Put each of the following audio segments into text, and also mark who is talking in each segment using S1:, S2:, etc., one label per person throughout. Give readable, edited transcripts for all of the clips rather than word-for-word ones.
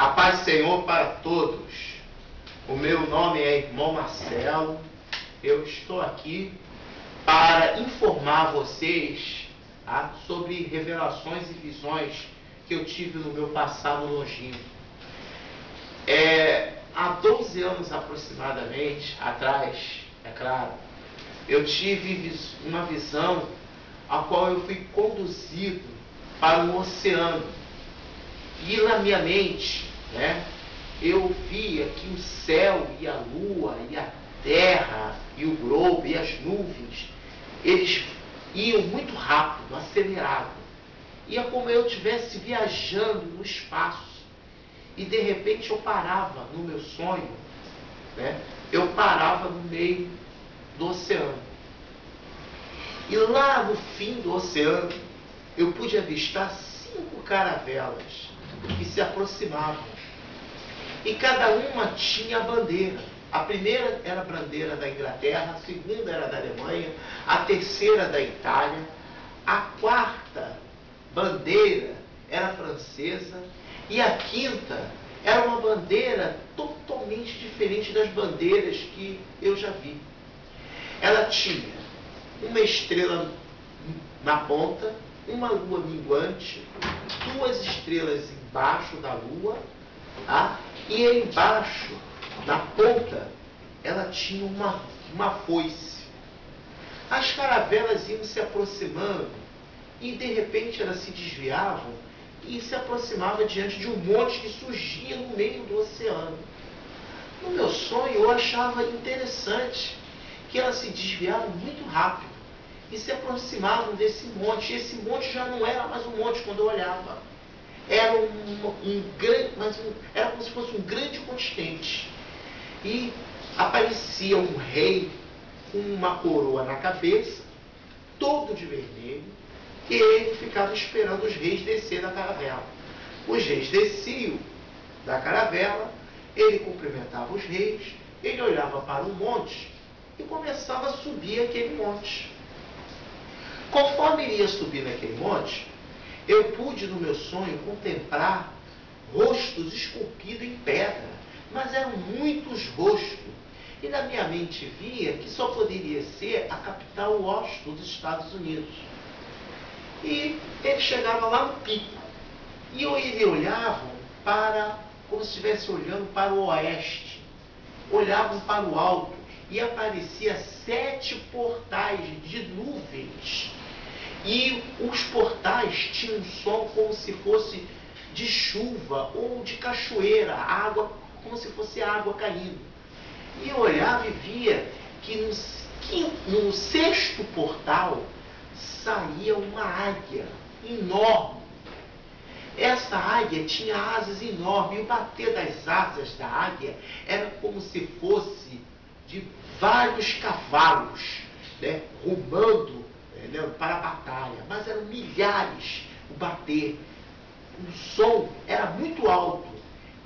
S1: A paz do Senhor para todos. O meu nome é irmão Marcelo. Eu estou aqui para informar vocês sobre revelações e visões que eu tive no meu passado longínquo. Há 12 anos aproximadamente atrás, é claro, eu tive uma visão a qual eu fui conduzido para um oceano. E na minha mente, eu via que o céu e a lua e a terra e o globo e as nuvens, eles iam muito rápido, acelerado. E é como eu estivesse viajando no espaço. E de repente eu parava no meu sonho, eu parava no meio do oceano. E lá no fim do oceano, eu pude avistar 5 caravelas que se aproximavam. E cada uma tinha a bandeira. A primeira era a bandeira da Inglaterra, a segunda era da Alemanha, a terceira da Itália, a quarta bandeira era francesa e a quinta era uma bandeira totalmente diferente das bandeiras que eu já vi. Ela tinha uma estrela na ponta, uma lua minguante, 2 estrelas embaixo da lua, e embaixo, na ponta, ela tinha uma foice. As caravelas iam se aproximando e de repente elas se desviavam e se aproximavam diante de um monte que surgia no meio do oceano. No meu sonho eu achava interessante que elas se desviavam muito rápido e se aproximavam desse monte. Esse monte já não era mais um monte quando eu olhava. Era era como se fosse um grande continente. E aparecia um rei com uma coroa na cabeça, todo de vermelho, e ele ficava esperando os reis descer da caravela. Os reis desciam da caravela, ele cumprimentava os reis, ele olhava para o monte e começava a subir aquele monte. Conforme ele ia subir naquele monte, eu pude no meu sonho contemplar rostos esculpidos em pedra, mas eram muitos rostos. E na minha mente via que só poderia ser a capital Washington dos Estados Unidos. E ele chegava lá no pico. E ele olhavam como se estivesse olhando para o oeste. Olhavam para o alto. E aparecia 7 portais de nuvens. E os portais tinham um som como se fosse de chuva ou de cachoeira, água, como se fosse água caindo. E eu olhava e via que no 6º portal saía uma águia enorme. Essa águia tinha asas enormes e o bater das asas da águia era como se fosse de vários cavalos, rumando para a batalha, mas eram milhares o bater. O som era muito alto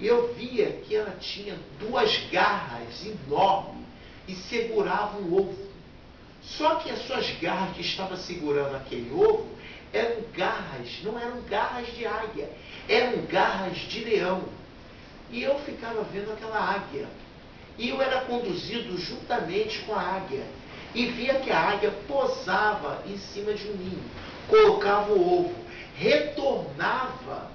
S1: e eu via que ela tinha 2 garras enormes e segurava um ovo. Só que as suas garras que estavam segurando aquele ovo eram garras, não eram garras de águia, eram garras de leão. E eu ficava vendo aquela águia. E eu era conduzido juntamente com a águia. E via que a águia posava em cima de um ninho, colocava o ovo, retornava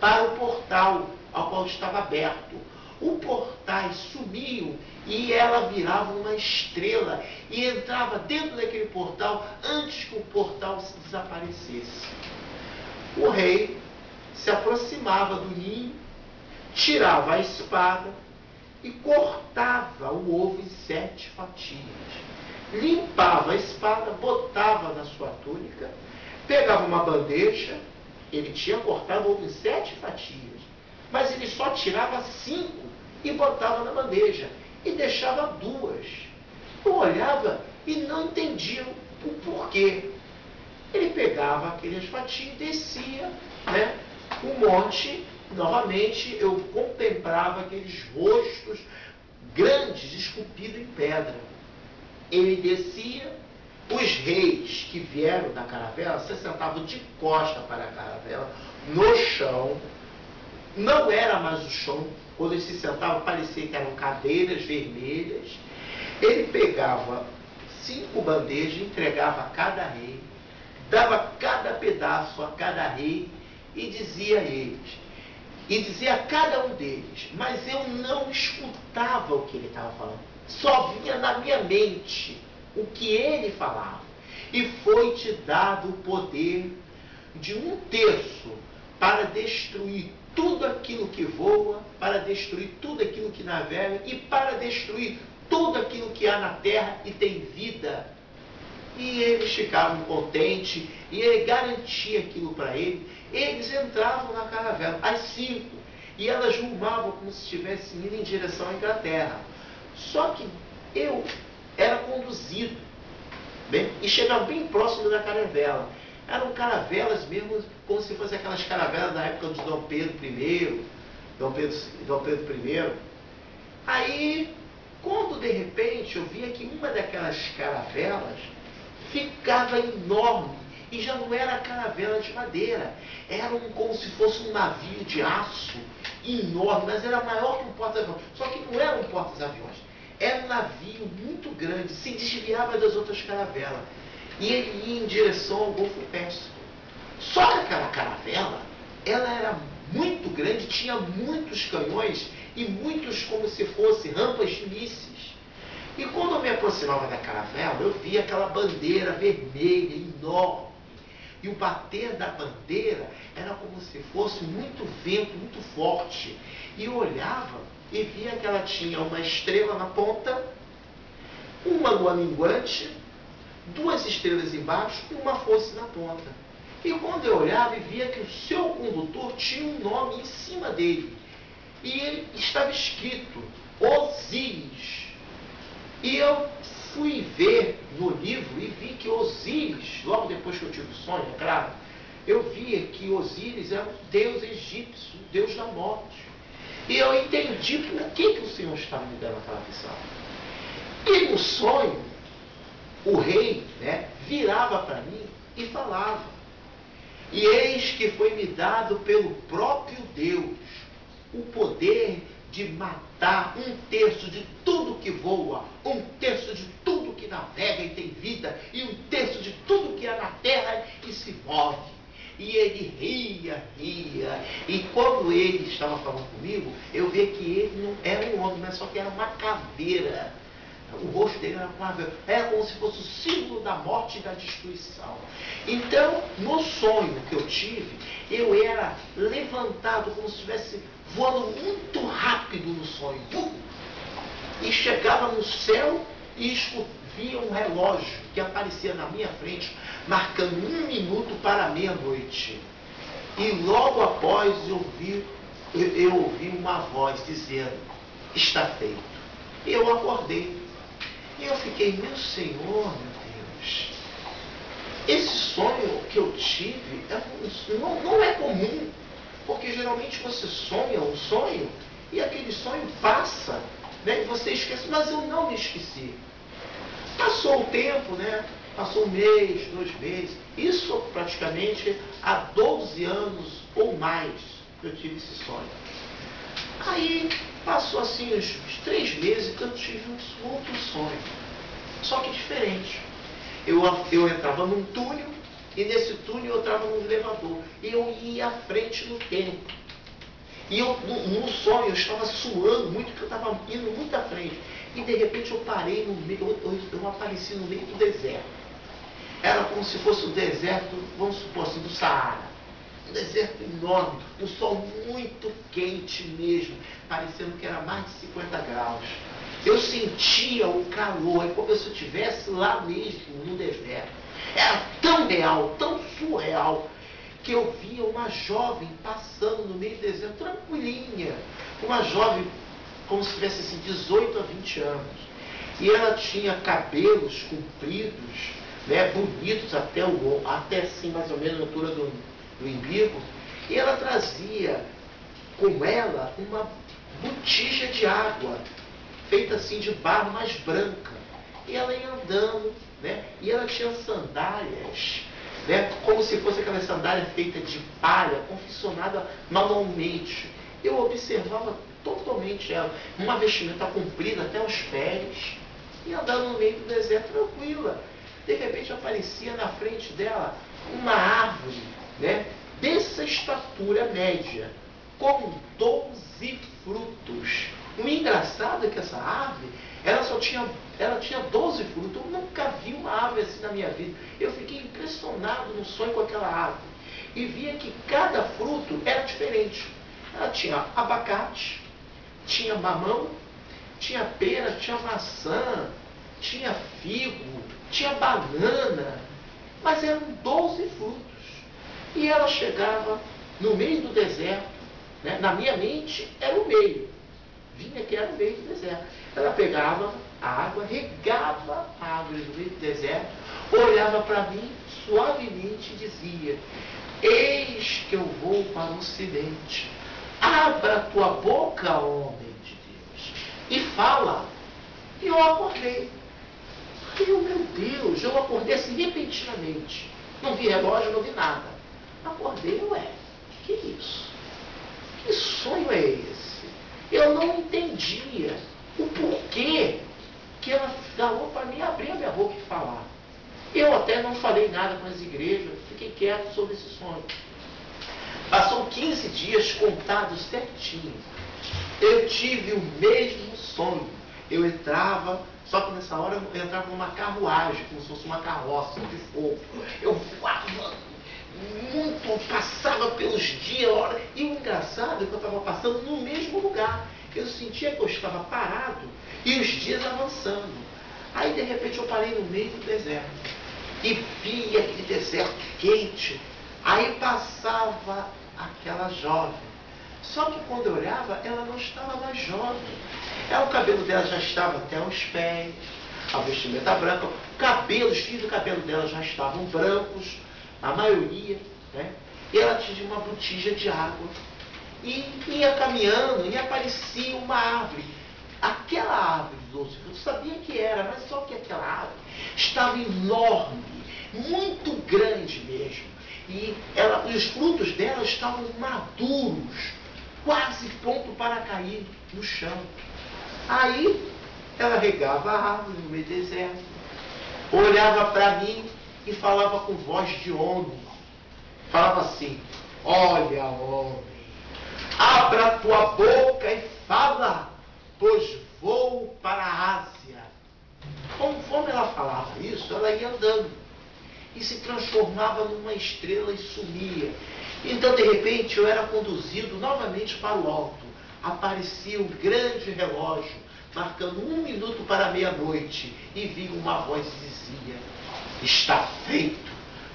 S1: para o portal ao qual estava aberto. Os portais sumiam e ela virava uma estrela e entrava dentro daquele portal antes que o portal se desaparecesse. O rei se aproximava do ninho, tirava a espada e cortava o ovo em 7 fatias. Limpava a espada, botava na sua túnica, pegava uma bandeja, ele tinha cortado o ovo em 7 fatias, mas ele só tirava 5 e botava na bandeja, e deixava 2. Eu olhava e não entendia o porquê. Ele pegava aquelas fatias e descia, o monte, novamente eu contemplava aqueles rostos grandes, esculpidos em pedra. Ele descia, os reis que vieram da caravela se sentavam de costa para a caravela, no chão, não era mais o chão. Quando ele se sentava, parecia que eram cadeiras vermelhas. Ele pegava 5 bandejas, entregava a cada rei, dava cada pedaço a cada rei e dizia a eles, e dizia a cada um deles, mas eu não escutava o que ele estava falando, só vinha na minha mente o que ele falava. E foi-te dado o poder de 1/3 para destruir tudo aquilo que voa, para destruir tudo aquilo que navega e para destruir tudo aquilo que há na terra e tem vida. E eles ficavam contentes, e ele garantia aquilo para eles. Eles entravam na caravela, às 5, e elas rumavam como se estivessem indo em direção à Inglaterra. Só que eu era conduzido, bem, e chegava bem próximo da caravela. Eram caravelas mesmo, como se fossem aquelas caravelas da época de Dom Pedro I, Dom Pedro I. Aí, quando de repente eu via que uma daquelas caravelas ficava enorme, e já não era caravela de madeira, era como se fosse um navio de aço enorme, mas era maior que um porta-aviões. Só que não era um porta-aviões, era um navio muito grande, se desviava das outras caravelas, e ele ia em direção ao Golfo Pérsico. Só que aquela caravela, ela era muito grande, tinha muitos canhões e muitos, como se fossem rampas de mísseis. E quando eu me aproximava da caravela, eu via aquela bandeira vermelha, enorme. E o bater da bandeira era como se fosse muito vento, muito forte. E eu olhava e via que ela tinha uma estrela na ponta, uma lua minguante, 2 estrelas embaixo e uma foice na ponta. E quando eu olhava e via que o seu condutor tinha um nome em cima dele. E ele estava escrito Osíris. E eu fui ver no livro e vi que Osíris, logo depois que eu tive o sonho, é claro, eu via que Osíris era um deus egípcio, um deus da morte. E eu entendi por que o Senhor estava me dando aquela visão. E no sonho, o rei, né, virava para mim e falava: e eis que foi-me dado pelo próprio Deus o poder de matar 1/3 de tudo que voa, 1/3 de tudo que navega e tem vida, e 1/3 de tudo que há na terra e se move. E ele ria, e quando ele estava falando comigo, eu vi que ele não era um homem, mas só que era uma caveira. O rosto dele era uma caveira, era como se fosse o símbolo da morte e da destruição. Então, no sonho que eu tive, eu era levantado como se estivesse voando muito rápido no sonho. E chegava no céu e via um relógio que aparecia na minha frente, marcando 1 minuto para meia-noite. E logo após eu ouvi uma voz dizendo: está feito. E eu acordei. E eu fiquei: meu Senhor, meu Deus, esse sonho que eu tive não é comum, porque geralmente você sonha um sonho e aquele sonho passa, né, e você esquece, mas eu não me esqueci. Passou o tempo, né? Passou 1 mês, 2 meses, isso praticamente há 12 anos ou mais que eu tive esse sonho. Aí passou assim uns 3 meses que eu tive um outro sonho, só que diferente. Eu entrava num túnel, e nesse túnel eu entrava num elevador, e eu ia à frente no tempo. E no sonho eu estava suando muito, porque eu estava indo muito à frente. E de repente eu parei no meio, eu apareci no meio do deserto. Era como se fosse o deserto, vamos supor assim, do Saara. Um deserto enorme, um sol muito quente mesmo, parecendo que era mais de 50 graus. Eu sentia o calor, é como se eu estivesse lá mesmo, no deserto. Era tão real, tão surreal, que eu via uma jovem passando no meio do deserto, tranquilinha. Uma jovem, como se tivesse assim, 18 a 20 anos. E ela tinha cabelos compridos, né, bonitos até assim, mais ou menos na altura do umbigo. E ela trazia com ela uma botija de água, feita assim de barro, mais branca. E ela ia andando, né, e ela tinha sandálias, né, como se fosse aquela sandália feita de palha, confeccionada manualmente. eu observava totalmente ela, uma vestimenta comprida até os pés, e andando no meio do deserto tranquila. De repente aparecia na frente dela uma árvore, né, dessa estatura média, com 12 frutos. O engraçado é que essa árvore, ela tinha 12 frutos. Eu nunca vi uma árvore assim na minha vida. Eu fiquei impressionado no sonho com aquela árvore. E via que cada fruto era diferente. Ela tinha abacate, tinha mamão, tinha pera, tinha maçã, tinha figo, tinha banana. Mas eram 12 frutos. E ela chegava no meio do deserto, né? Na minha mente era o meio. Vinha que era o meio do deserto. Ela pegava a água, regava a água no meio do deserto, olhava para mim suavemente e dizia: eis que eu vou para o ocidente. Abra tua boca, homem de Deus, e fala. E eu acordei. Meu Deus, eu acordei assim repentinamente. Não vi relógio, não vi nada. Acordei, ué, que é isso? Que sonho é esse? Eu não entendia o porquê que ela falou para mim abrir a minha boca e falar. Eu até não falei nada com as igrejas, fiquei quieto sobre esse sonho. Passou 15 dias contados certinho. Eu tive o mesmo sonho. Eu entrava, só que nessa hora eu entrava numa carruagem, como se fosse uma carroça de fogo. Eu voava muito, passava pelos dias, hora. E o engraçado é que eu estava passando no mesmo lugar. Eu sentia que eu estava parado e os dias avançando. Aí de repente eu parei no meio do deserto e via aquele deserto quente. Aí passava aquela jovem. Só que quando eu olhava, ela não estava mais jovem. O cabelo dela já estava até os pés, a vestimenta branca, os fios do cabelo dela já estavam brancos, a maioria, né? E ela tinha uma botija de água. E ia caminhando e aparecia uma árvore. Aquela árvore de 12 frutos, eu sabia que era, mas só que aquela árvore estava enorme, muito grande mesmo. E os frutos dela estavam maduros, quase pronto para cair no chão. Aí ela regava a árvore no meio do deserto, olhava para mim e falava com voz de homem. Falava assim: olha, homem, abra a tua boca e fala, pois vou para a Ásia. Conforme ela falava isso, ela ia andando e se transformava numa estrela e sumia. Então, de repente, eu era conduzido novamente para o alto. Aparecia um grande relógio, marcando 1 minuto para meia-noite, e vi uma voz que dizia: está feito,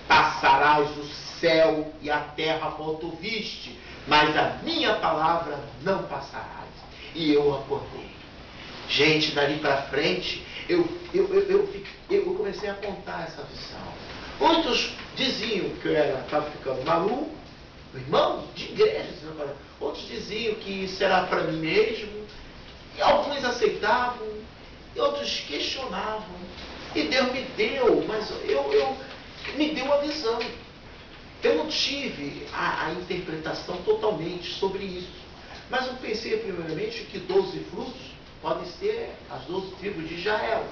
S1: passarás o céu e a terra quanto viste, mas a minha palavra não passarás. E eu acordei. Gente, dali para frente, eu comecei a contar essa visão. Muitos diziam que eu estava ficando maluco, irmão de igreja, outros diziam que isso era para mim mesmo, e alguns aceitavam, e outros questionavam. E Deus me deu, mas me deu a visão. Eu não tive a interpretação totalmente sobre isso, mas eu pensei primeiramente que 12 frutos podem ser as 12 tribos de Israel.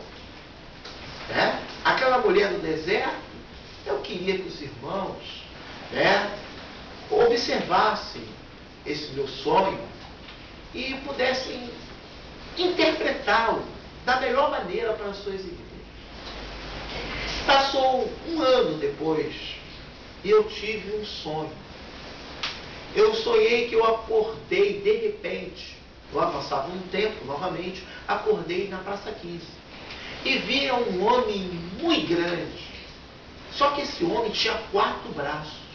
S1: Né? Aquela mulher do deserto, eu queria que os irmãos, né, observassem esse meu sonho e pudessem interpretá-lo da melhor maneira para as suas igrejas. Passou 1 ano depois e eu tive um sonho. Eu sonhei que eu acordei de repente. Eu avançava um tempo, novamente, acordei na Praça 15. E via um homem muito grande. Só que esse homem tinha 4 braços.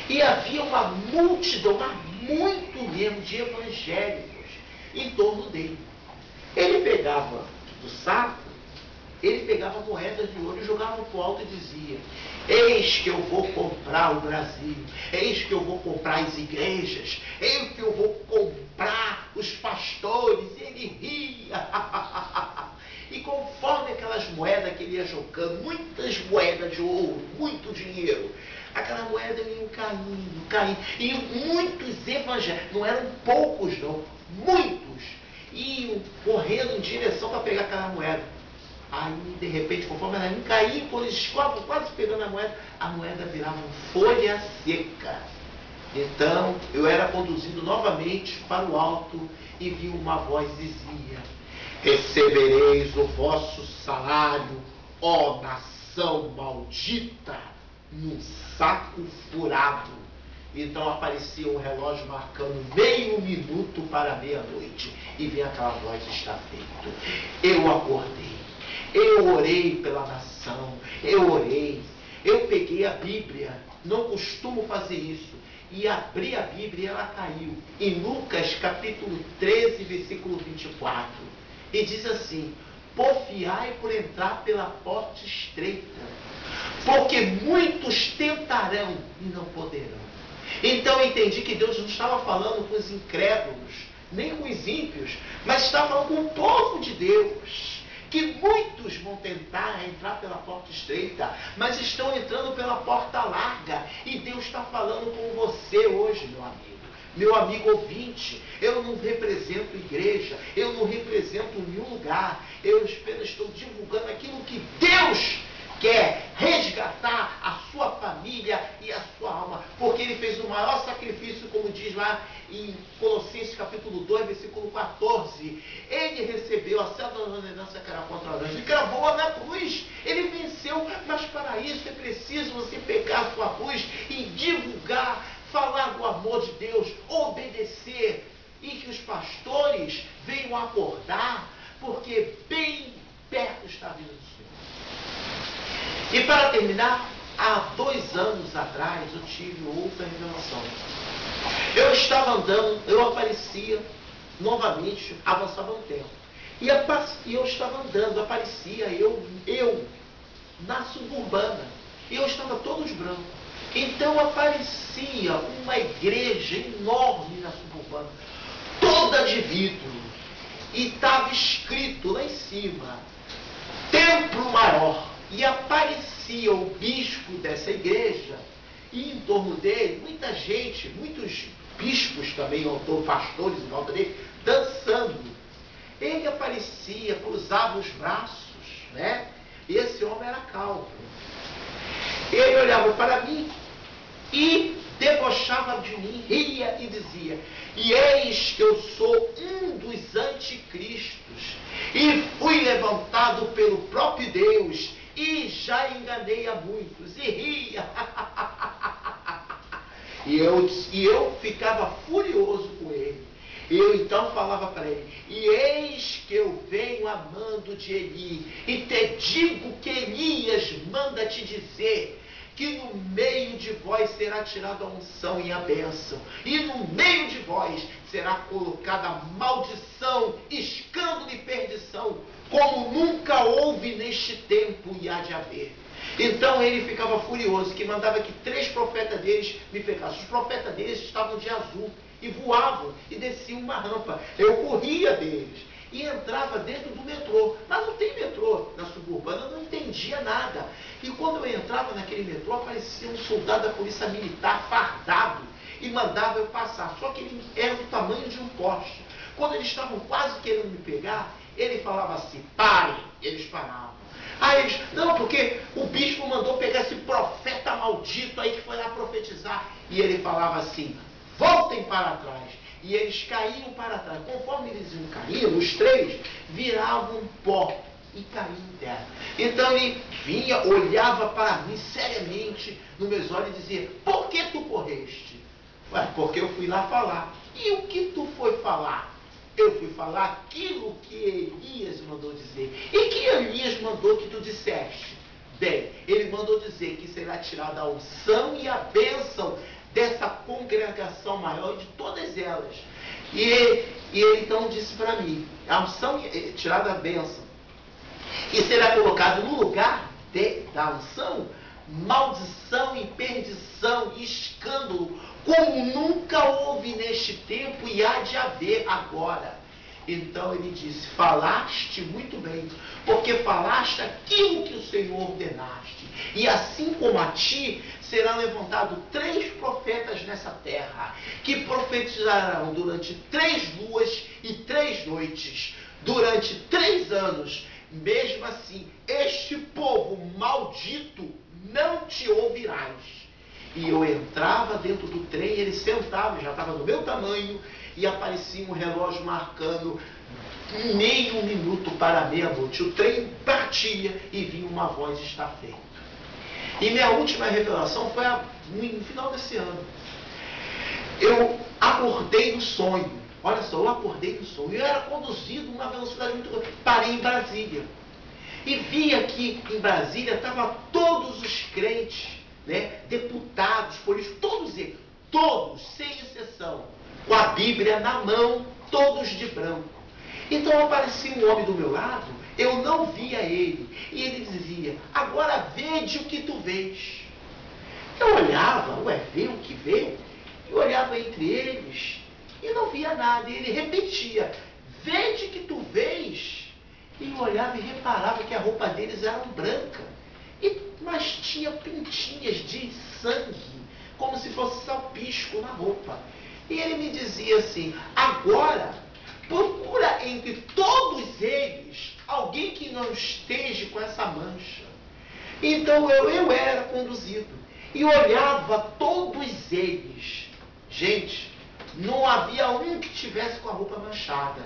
S1: E havia uma multidão, mas muito mesmo, de evangélicos em torno dele. Ele pegava do saco, ele pegava moedas de ouro e jogava para o alto e dizia: eis que eu vou comprar o Brasil, eis que eu vou comprar as igrejas, eis que eu vou comprar os pastores. E ele ria. E conforme aquelas moedas que ele ia jogando, muitas moedas de ouro, muito dinheiro, aquela moeda ia caindo, caindo. E muitos evangélicos, não eram poucos não, muitos, iam correndo em direção para pegar aquela moeda. Aí, de repente, conforme ela ia cair, quando eles estavam quase pegando a moeda virava folha seca. Então, eu era conduzido novamente para o alto e vi uma voz dizia: recebereis o vosso salário, ó nação maldita, num saco furado. Então aparecia um relógio marcando meio minuto para meia-noite. E vi aquela voz: está feito. Eu acordei. Eu orei pela nação. Eu orei. Eu peguei a Bíblia. Não costumo fazer isso. E abri a Bíblia e ela caiu. Em Lucas capítulo 13, versículo 24. E diz assim: porfiai por entrar pela porta estreita, porque muitos tentarão e não poderão. Então eu entendi que Deus não estava falando com os incrédulos, nem com os ímpios, mas estava falando com o povo de Deus. Que muitos vão tentar entrar pela porta estreita, mas estão entrando pela porta larga. E Deus está falando com você hoje, meu amigo. Meu amigo ouvinte, eu não represento igreja, eu não represento nenhum lugar. Eu apenas estou divulgando aquilo que Deus quer resgatar a sua família e a sua alma, porque Ele fez o maior sacrifício, como diz lá em Colossenses capítulo 2, versículo 14. Ele recebeu a certa ordenança que era contra nós, ele gravou na cruz, Ele venceu, mas para isso é preciso você pegar a sua cruz e divulgar, falar do amor de Deus, obedecer, e que os pastores venham acordar, porque bem perto está a vida do Senhor. E para terminar, há 2 anos atrás eu tive outra revelação. Eu estava andando, eu aparecia novamente, avançava um tempo. E eu estava andando, aparecia eu na suburbana. E eu estava todos brancos. Então aparecia uma igreja enorme na suburbana, toda de vidro. E estava escrito lá em cima: Templo Maior. E aparecia o bispo dessa igreja, e em torno dele, muita gente, muitos bispos também, pastores em volta dele, dançando. Ele aparecia, cruzava os braços, né? E esse homem era calvo. Ele olhava para mim e debochava de mim, ria e dizia: e eis que eu sou um dos anticristos, e fui levantado pelo próprio Deus, e já enganei a muitos. E ria. E eu ficava furioso com ele. Eu então falava para ele: e eis que eu venho a mando de Eli, e te digo que Elias manda te dizer que no meio de vós será tirada a unção e a bênção, e no meio de vós será colocada a maldição, escândalo e perdição, como nunca houve neste tempo e há de haver. Então ele ficava furioso, que mandava que 3 profetas deles me pegassem. Os profetas deles estavam de azul, e voavam, e desciam uma rampa. Eu corria deles, e entrava dentro do metrô. Mas não tem metrô na suburbana, eu não entendia nada. E quando eu entrava naquele metrô, aparecia um soldado da polícia militar fardado, e mandava eu passar. Só que ele era do tamanho de um poste. Quando eles estavam quase querendo me pegar, ele falava assim: parem. Eles paravam. Aí eles: não, porque o bispo mandou pegar esse profeta maldito aí que foi lá profetizar. E ele falava assim: voltem para trás. E eles caíam para trás. Conforme eles caíam, os 3 viravam pó e caíam em terra. Então ele vinha, olhava para mim seriamente nos meus olhos e dizia: por que tu correste? Ué, porque eu fui lá falar. E o que tu foi falar? Eu fui falar aquilo que Elias mandou dizer. E que Elias mandou que tu disseste? Bem, ele mandou dizer que será tirada a unção e a bênção dessa congregação maior, de todas elas. E ele então disse para mim: a unção, tirada a bênção, e será colocado no lugar da unção maldição e perdição e escândalo, como nunca houve neste tempo e há de haver agora. Então ele disse: falaste muito bem, porque falaste aquilo que o Senhor ordenaste. E assim como a ti, será levantado 3 profetas nessa terra, que profetizarão durante 3 luas e 3 noites, durante 3 anos. Mesmo assim, este povo maldito não te ouvirás. E eu entrava dentro do trem, ele sentava, já estava do meu tamanho, e aparecia um relógio marcando meio minuto para meia-noite. O trem partia e vinha uma voz: está feito. E minha última revelação foi no final desse ano. Eu acordei no sonho. Olha só, eu acordei no sonho. Eu era conduzido a uma velocidade muito grande. Parei em Brasília. E vi aqui em Brasília, estavam todos os crentes, né, deputados, políticos, todos eles, todos, sem exceção, com a Bíblia na mão, todos de branco. Então aparecia um homem do meu lado, eu não via ele, e ele dizia: agora vede o que tu vês. Eu olhava: ué, vê o que vê? Eu olhava entre eles e não via nada, e ele repetia: vede que tu vês. E eu olhava e reparava que a roupa deles era branca, mas tinha pintinhas de sangue, como se fosse salpisco na roupa. E ele me dizia assim: agora procura entre todos eles alguém que não esteja com essa mancha. Então eu era conduzido e olhava todos eles. Gente, não havia um que tivesse com a roupa manchada.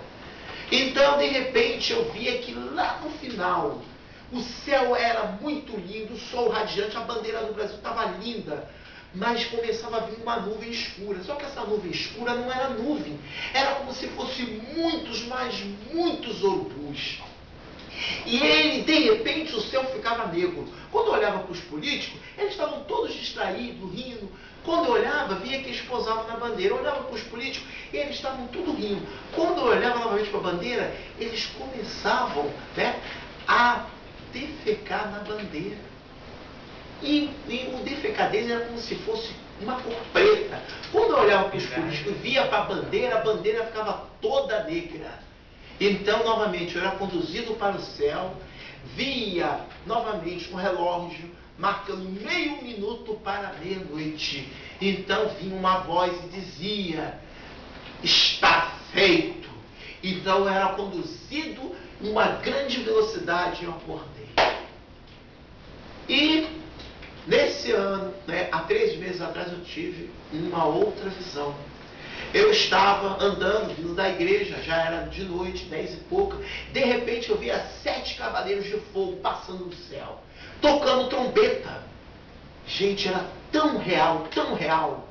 S1: Então, de repente, eu via que lá no final, o céu era muito lindo, o sol radiante, a bandeira do Brasil estava linda, mas começava a vir uma nuvem escura. Só que essa nuvem escura não era nuvem, era como se fosse muitos, mas muitos urubus. E de repente, o céu ficava negro. Quando eu olhava para os políticos, eles estavam todos distraídos, rindo. Quando eu olhava, via que eles posavam na bandeira. Eu olhava para os políticos, e eles estavam tudo rindo. Quando eu olhava novamente para a bandeira, eles começavam, né, a defecar na bandeira. E o defecar deles era como se fosse uma cor preta. Quando eu olhava para os políticos, via para a bandeira ficava toda negra. Então, novamente, eu era conduzido para o céu, via novamente um relógio marcando meio minuto para meia-noite. Então vinha uma voz e dizia: está feito. Então eu era conduzido em uma grande velocidade e eu acordei. E nesse ano, né, há 3 meses atrás, eu tive uma outra visão. Eu estava andando, vindo da igreja, já era de noite, 10 e pouca. De repente eu via 7 cavaleiros de fogo passando no céu, tocando trombeta. Gente, era tão real, tão real.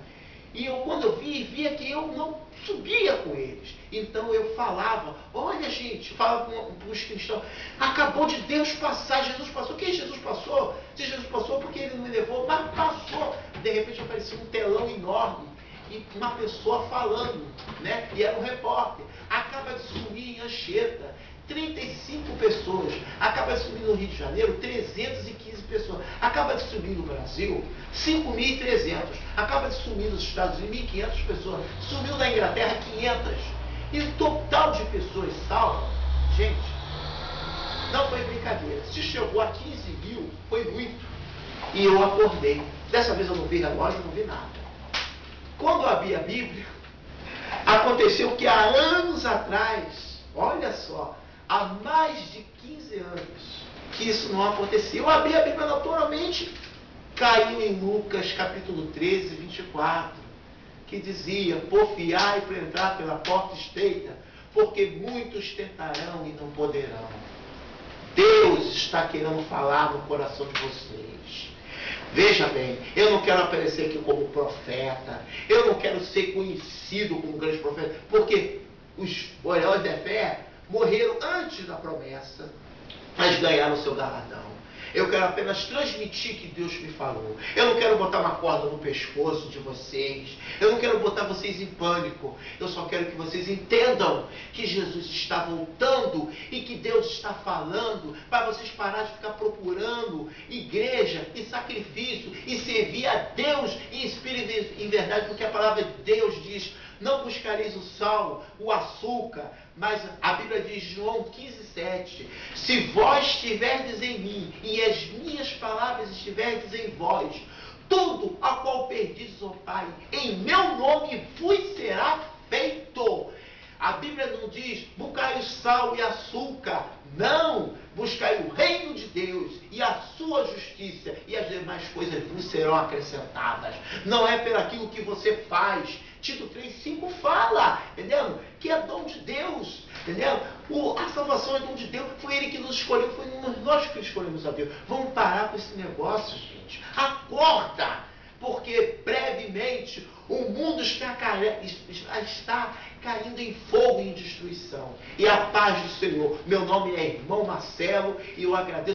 S1: E quando eu via que eu não subia com eles. Então eu falava: olha, gente, falava para os cristãos: acabou de Deus passar, Jesus passou. Quem Jesus passou? Se Jesus passou, porque ele não me levou, mas passou. De repente aparecia um telão enorme e uma pessoa falando, né? E era um repórter. Acaba de sumir em Anchieta 35 pessoas. Acaba de sumir no Rio de Janeiro 315 pessoas. Acaba de sumir no Brasil 5.300. Acaba de sumir nos Estados Unidos 1.500 pessoas. Sumiu na Inglaterra 500. E o total de pessoas salvas, gente, não foi brincadeira. Se chegou a 15.000, foi muito. E eu acordei. Dessa vez eu não vi relógio, não vi nada. Quando eu abri a Bíblia, aconteceu que há anos atrás, olha só, há mais de 15 anos, que isso não acontecia. Eu abri a Bíblia naturalmente, caiu em Lucas capítulo 13, 24, que dizia: porfiai para entrar pela porta estreita, porque muitos tentarão e não poderão. Deus está querendo falar no coração de vocês. Veja bem, eu não quero aparecer aqui como profeta, eu não quero ser conhecido como grande profeta, porque os heróis da fé morreram antes da promessa, mas ganharam o seu galardão. Eu quero apenas transmitir que Deus me falou. Eu não quero botar uma corda no pescoço de vocês. Eu não quero botar vocês em pânico. Eu só quero que vocês entendam que Jesus está voltando e que Deus está falando para vocês parar de ficar procurando igreja e sacrifício e servir a Deus em espírito e em verdade, porque a palavra de Deus diz: Não buscareis o sal, o açúcar, mas a Bíblia diz, João 15,7, se vós estiverdes em mim e as minhas palavras estiverdes em vós, tudo a qual pedis, ó Pai, em meu nome vos será feito. A Bíblia não diz, buscai o sal e açúcar. Não! Buscai o reino de Deus e a sua justiça, e as demais coisas vos serão acrescentadas. Não é pelo aquilo que você faz. Tito 3,5 fala, entendeu? Que é dom de Deus, entendeu? A salvação é dom de Deus. Foi Ele que nos escolheu, foi nós que escolhemos a Deus. Vamos parar com esse negócio, gente. Acorda! Porque brevemente o mundo está caindo em fogo e em destruição. E a paz do Senhor. Meu nome é irmão Marcelo e eu agradeço.